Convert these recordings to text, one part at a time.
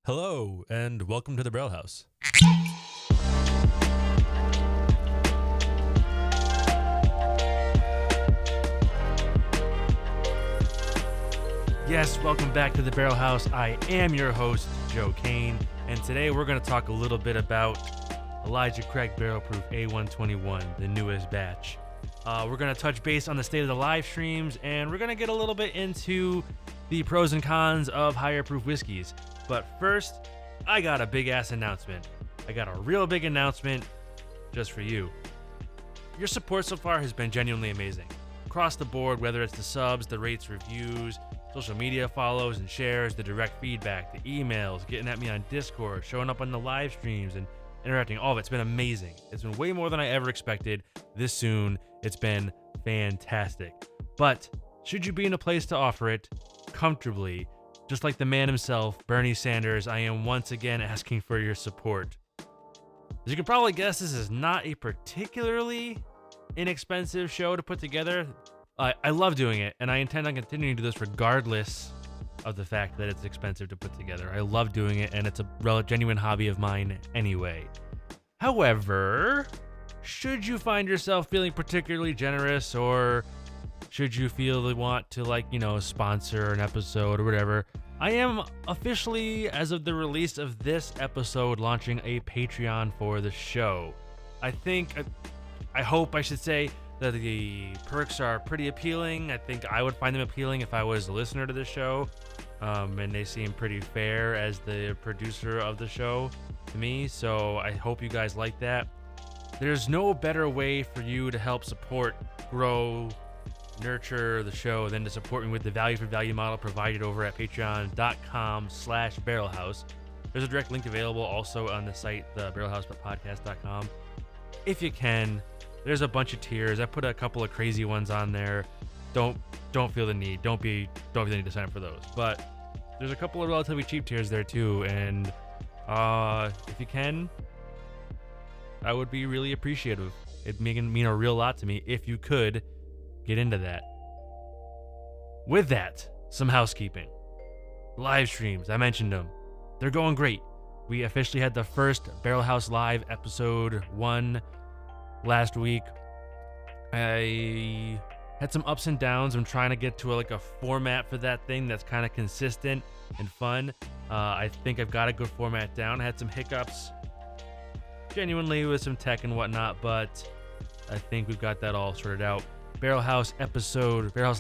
Hello, and welcome to the Barrel House. Yes, welcome back to the Barrel House. I am your host, Joe Kane, and today we're going to talk a little bit about Elijah Craig Barrel Proof A121, the newest batch. We're going to touch base on the state of the live streams, and we're going to get a little bit into the pros and cons of higher proof whiskeys. But first, I got a big ass announcement. I got a real big announcement just for you. Your support so far has been genuinely amazing. Across the board, whether it's the subs, the rates, reviews, social media follows and shares, the direct feedback, the emails, getting at me on Discord, showing up on the live streams and interacting, all of it's been amazing. It's been way more than I ever expected this soon. It's been fantastic. But should you be in a place to offer it comfortably, just like the man himself, Bernie Sanders, I am once again asking for your support. As you can probably guess, this is not a particularly inexpensive show to put together. I love doing it, and I intend on continuing to do this regardless of the fact that it's expensive to put together. I love doing it, and it's a genuine hobby of mine anyway. However, should you find yourself feeling particularly generous, or should you feel you want to, sponsor an episode or whatever, I am officially, as of the release of this episode, launching a Patreon for the show. I hope that the perks are pretty appealing. I think I would find them appealing if I was a listener to the show. And they seem pretty fair as the producer of the show to me. So I hope you guys like that. There's no better way for you to help support, grow, nurture the show than to support me with the value for value model provided over at patreon.com/barrelhouse. There's a direct link available also on the site, the barrelhousepodcast.com. If you can, there's a bunch of tiers. I put a couple of crazy ones on there. Don't feel the need. Don't feel the need to sign up for those. But there's a couple of relatively cheap tiers there too, and if you can, I would be really appreciative. It'd mean a real lot to me if you could get into that. With that, some housekeeping. Live streams, I mentioned them. They're going great. We officially had the first Barrel House Live episode 1 last week. I had some ups and downs. I'm trying to get to a format for that thing that's kind of consistent and fun. I think I've got a good format down. I had some hiccups genuinely with some tech and whatnot, but I think we've got that all sorted out. Barrel House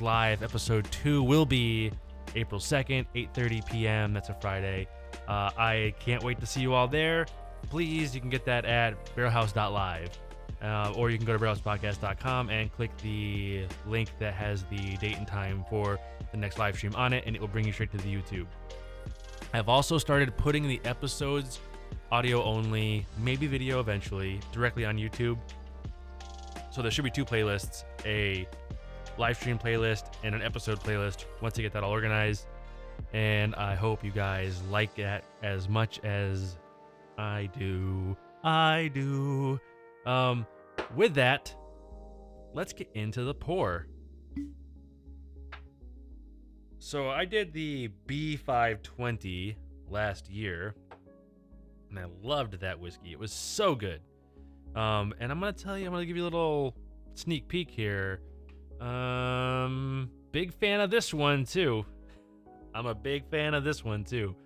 Live episode 2 will be April 2nd, 8:30 p.m. That's a Friday. I can't wait to see you all there. Please, you can get that at barrelhouse.live. Or you can go to barrelhousepodcast.com and click the link that has the date and time for the next live stream on it, and it will bring you straight to the YouTube. I've also started putting the episodes audio only, maybe video eventually, directly on YouTube. So there should be 2 playlists, a live stream playlist and an episode playlist once I get that all organized. And I hope you guys like that as much as I do. With that, let's get into the pour. So I did the B520 last year, and I loved that whiskey. It was so good. And I'm going to give you a little sneak peek here. Big fan of this one too. I'm a big fan of this one too.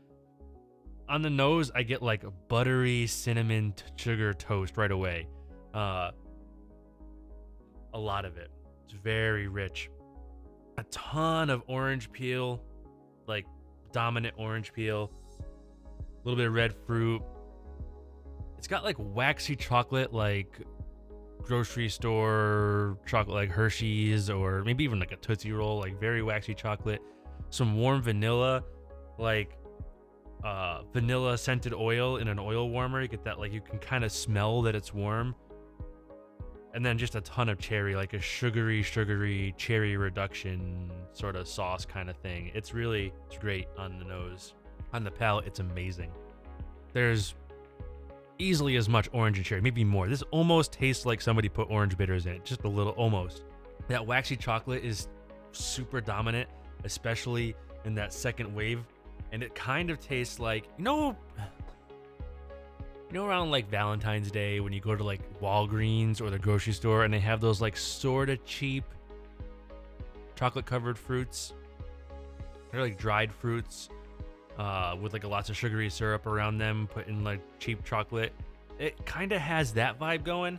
On the nose, I get like a buttery cinnamon sugar toast right away. A lot of it. It's very rich. A ton of orange peel, like dominant orange peel. A little bit of red fruit. It's got like waxy chocolate, like grocery store chocolate, like Hershey's, or maybe even like a Tootsie Roll, like very waxy chocolate. Some warm vanilla, like vanilla scented oil in an oil warmer. You get that, like you can kind of smell that it's warm. And then just a ton of cherry, like a sugary cherry reduction sort of sauce kind of thing. It's great on the nose. On the palate, it's amazing. There's easily as much orange and cherry, maybe more. This almost tastes like somebody put orange bitters in it, just a little, almost. That waxy chocolate is super dominant, especially in that second wave and it kind of tastes like, around like Valentine's Day when you go to like Walgreens or the grocery store and they have those like sort of cheap chocolate covered fruits. They're like dried fruits with like lots of sugary syrup around them, put in like cheap chocolate. It kind of has that vibe going.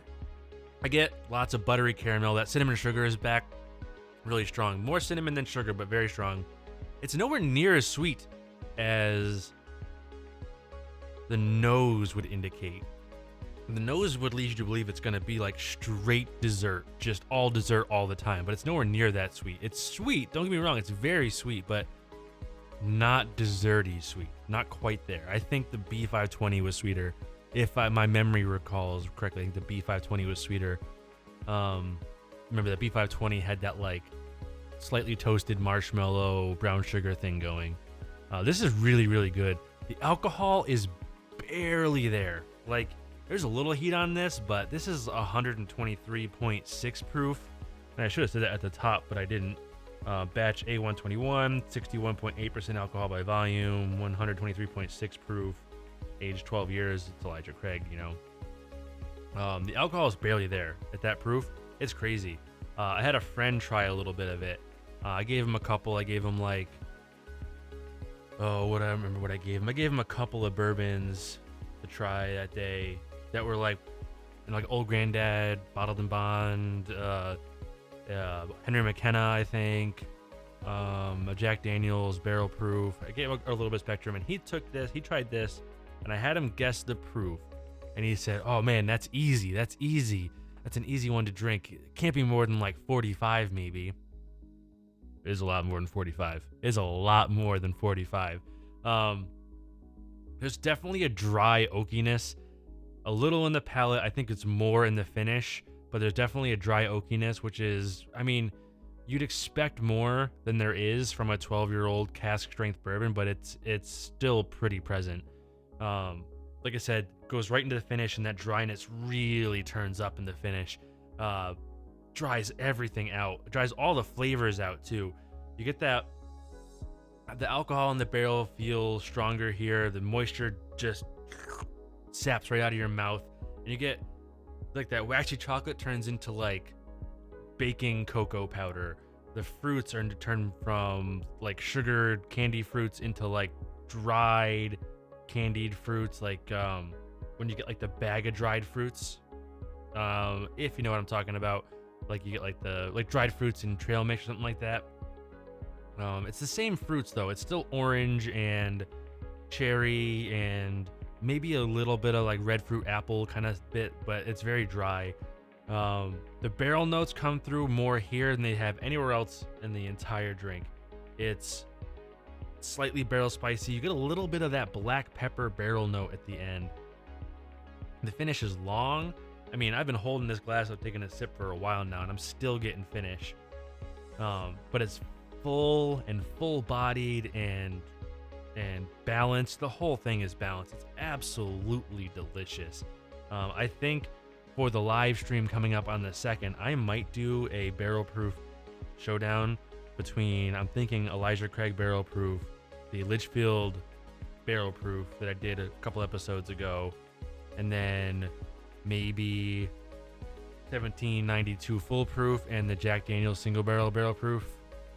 I get lots of buttery caramel. That cinnamon sugar is back really strong. More cinnamon than sugar, but very strong. It's nowhere near as sweet as the nose would indicate. The nose would lead you to believe it's going to be like straight dessert, just all dessert all the time, but it's nowhere near that sweet. It's sweet, don't get me wrong, it's very sweet, but not desserty sweet. Not quite there. I think the B520 was sweeter. If my memory recalls correctly, I think the B520 was sweeter. Remember that B520 had that like slightly toasted marshmallow brown sugar thing going. This is really, really good. The alcohol is barely there. Like, there's a little heat on this, but this is 123.6 proof. And I should have said that at the top, but I didn't. Batch A121, 61.8% alcohol by volume, 123.6 proof, age 12 years. It's Elijah Craig, The alcohol is barely there at that proof. It's crazy. I had a friend try a little bit of it. I gave him a couple. I gave him like, what I remember what I gave him. I gave him a couple of bourbons to try that day that were like Old Granddad, Bottled and Bond, Henry McKenna, I think, a Jack Daniel's Barrel Proof. I gave him a little bit of Spectrum, and he tried this, and I had him guess the proof, and he said, "Oh man, that's easy. That's an easy one to drink. It can't be more than like 45 maybe." It is a lot more than 45. It is a lot more than 45. There's definitely a dry oakiness, a little in the palate. I think it's more in the finish, but there's definitely a dry oakiness, which is, you'd expect more than there is from a 12-year-old cask strength bourbon, but it's still pretty present. Like I said, goes right into the finish, and that dryness really turns up in the finish. Dries everything out. Dries all the flavors out too. You get the alcohol in the barrel feels stronger here. The moisture just saps right out of your mouth, and you get like that waxy chocolate turns into like baking cocoa powder. The fruits are turned from like sugared candy fruits into like dried candied fruits, like when you get like the bag of dried fruits, if you know what I'm talking about. Like you get like the dried fruits and trail mix or something like that. It's the same fruits though. It's still orange and cherry and maybe a little bit of like red fruit apple kind of bit, but it's very dry. The barrel notes come through more here than they have anywhere else in the entire drink. It's slightly barrel spicy. You get a little bit of that black pepper barrel note at the end. The finish is long. I've been holding this glass up, taking a sip for a while now, and I'm still getting finish. But it's full and full-bodied and balanced. The whole thing is balanced. It's absolutely delicious. I think for the live stream coming up on the 2nd, I might do a barrel proof showdown between, I'm thinking Elijah Craig barrel proof, the Litchfield barrel proof that I did a couple episodes ago, and then maybe 1792 full proof and the Jack Daniel's single barrel proof.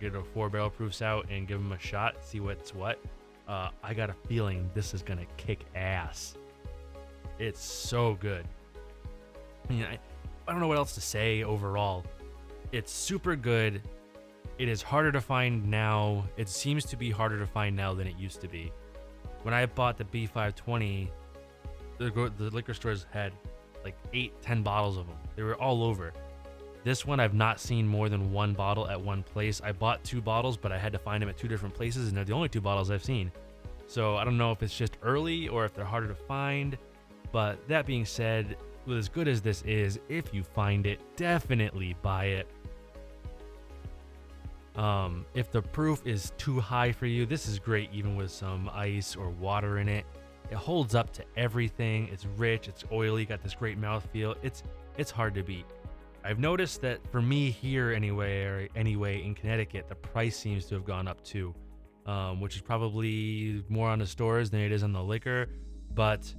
Get a 4 barrel proofs out and give them a shot, see what's what. I got a feeling this is gonna kick ass. It's so good. I don't know what else to say overall. It's super good. It is harder to find now. It seems to be harder to find now than it used to be. When I bought the B520, the liquor stores had like 8-10 bottles of them. They were all over. This one, I've not seen more than one bottle at one place. I bought 2 bottles, but I had to find them at 2 different places, and they're the only 2 bottles I've seen. So I don't know if it's just early or if they're harder to find. But that being said, with as good as this is, if you find it, definitely buy it. If the proof is too high for you, this is great even with some ice or water in it. It holds up to everything. It's rich, it's oily, got this great mouthfeel. It's hard to beat. I've noticed that for me here anyway in Connecticut, the price seems to have gone up too. which is probably more on the stores than it is on the liquor. But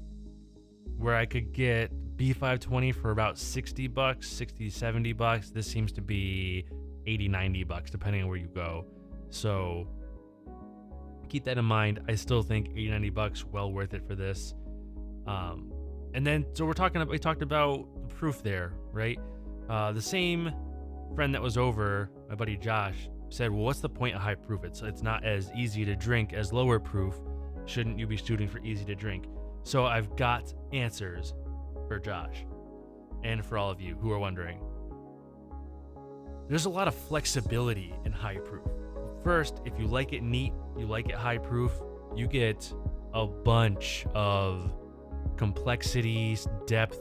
where I could get B520 for about $60, $60-$70, this seems to be $80-$90 depending on where you go. So keep that in mind. I still think $80-$90 well worth it for this. And then so we talked about the proof there, right? The same friend that was over, my buddy Josh, said, well, what's the point of high proof? It's not as easy to drink as lower proof. Shouldn't you be shooting for easy to drink? So I've got answers for Josh and for all of you who are wondering. There's a lot of flexibility in high proof. First, if you like it neat, you like it high proof, you get a bunch of complexities, depth,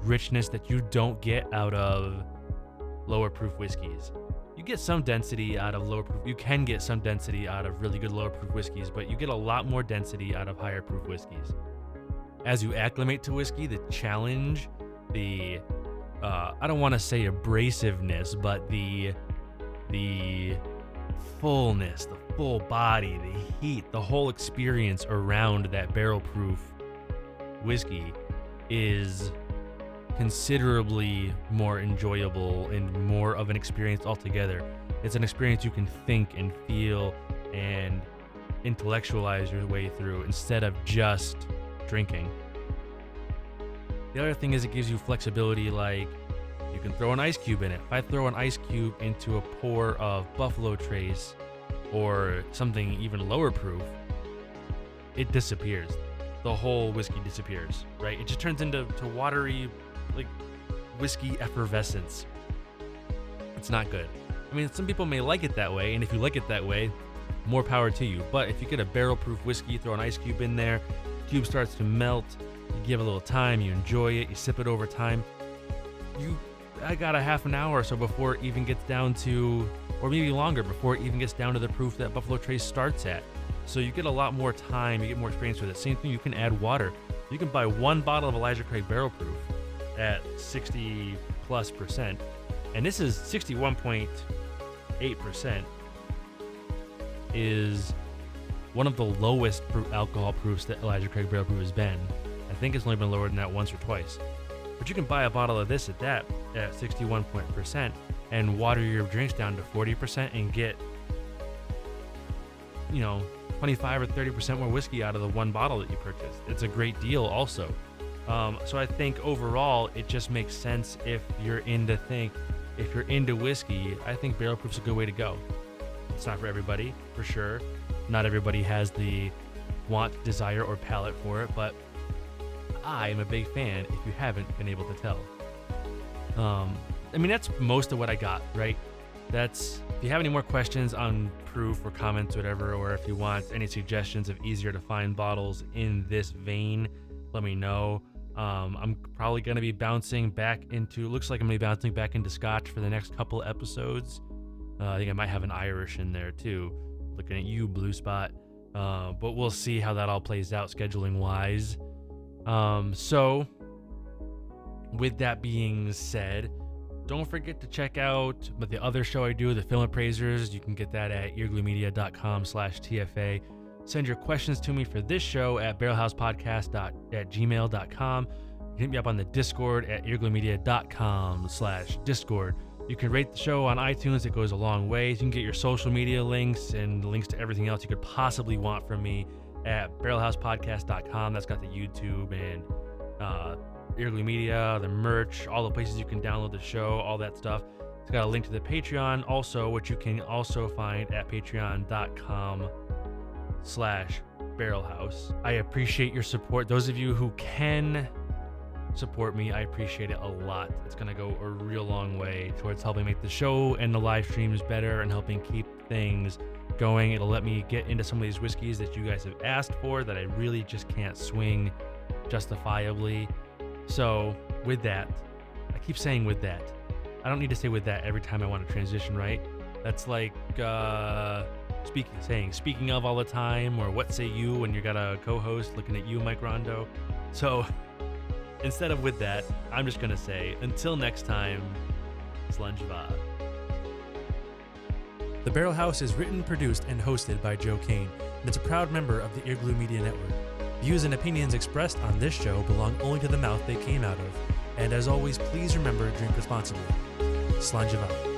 richness that you don't get out of lower proof whiskeys. You get some density out of lower proof. You can get some density out of really good lower proof whiskeys, but you get a lot more density out of higher proof whiskeys. As you acclimate to whiskey, the challenge, the I don't want to say abrasiveness, but the fullness, the full body, the heat, the whole experience around that barrel proof whiskey is considerably more enjoyable and more of an experience altogether. It's an experience you can think and feel and intellectualize your way through instead of just drinking. The other thing is it gives you flexibility, like you can throw an ice cube in it. If I throw an ice cube into a pour of Buffalo Trace or something even lower proof, it disappears. The whole whiskey disappears, right? It just turns into watery, like whiskey effervescence. It's not good. I mean, some people may like it that way, and if you like it that way, more power to you. But if you get a barrel proof whiskey, throw an ice cube in there, cube starts to melt, you give it a little time, you enjoy it, you sip it over time. I got a half an hour or so before it even gets down to, or maybe longer, before it even gets down to the proof that Buffalo Trace starts at. So you get a lot more time, you get more experience with it. Same thing, you can add water. You can buy one bottle of Elijah Craig Barrel Proof at 60+%, and this is 61.8%, is one of the lowest alcohol proofs that Elijah Craig Barrel Proof has been. I think it's only been lower than that once or twice. But you can buy a bottle of this at 61% and water your drinks down to 40% and get, 25 or 30% more whiskey out of the one bottle that you purchased. It's a great deal also. So I think overall it just makes sense if you're into whiskey. I think barrel proof's a good way to go. It's not for everybody, for sure. Not everybody has the want, desire, or palate for it, but I am a big fan if you haven't been able to tell. That's most of what I got, right? If you have any more questions on proof or comments, whatever, or if you want any suggestions of easier to find bottles in this vein, let me know. I'm probably going to be bouncing back into Scotch for the next couple episodes. I think I might have an Irish in there too. Looking at you, Blue Spot. But we'll see how that all plays out scheduling wise. So with that being said, don't forget to check out the other show I do, The Film Appraisers. You can get that at earglumedia.com/TFA. Send your questions to me for this show at barrelhousepodcast@gmail.com. You can hit me up on the Discord at earglumedia.com/Discord. You can rate the show on iTunes. It goes a long way. You can get your social media links and links to everything else you could possibly want from me at barrelhousepodcast.com. That's got the YouTube and Earglue Media, the merch, all the places you can download the show, all that stuff. It's got a link to the Patreon also, which you can also find at patreon.com/barrelhouse. I appreciate your support. Those of you who can support me, I appreciate it a lot. It's going to go a real long way towards helping make the show and the live streams better and helping keep things going. It'll let me get into some of these whiskeys that you guys have asked for that I really just can't swing justifiably. So with that, I keep saying with that. I don't need to say with that every time I want to transition, right? That's like speaking of all the time, or what say you when you got a co-host looking at you, Mike Rondo. So instead of with that, I'm just going to say, until next time, Slàinte Mhaith. The Barrel House is written, produced, and hosted by Joe Kane, and it's a proud member of the Earglue Media Network. Views and opinions expressed on this show belong only to the mouth they came out of. And as always, please remember, drink responsibly. Slàinte Mhaith.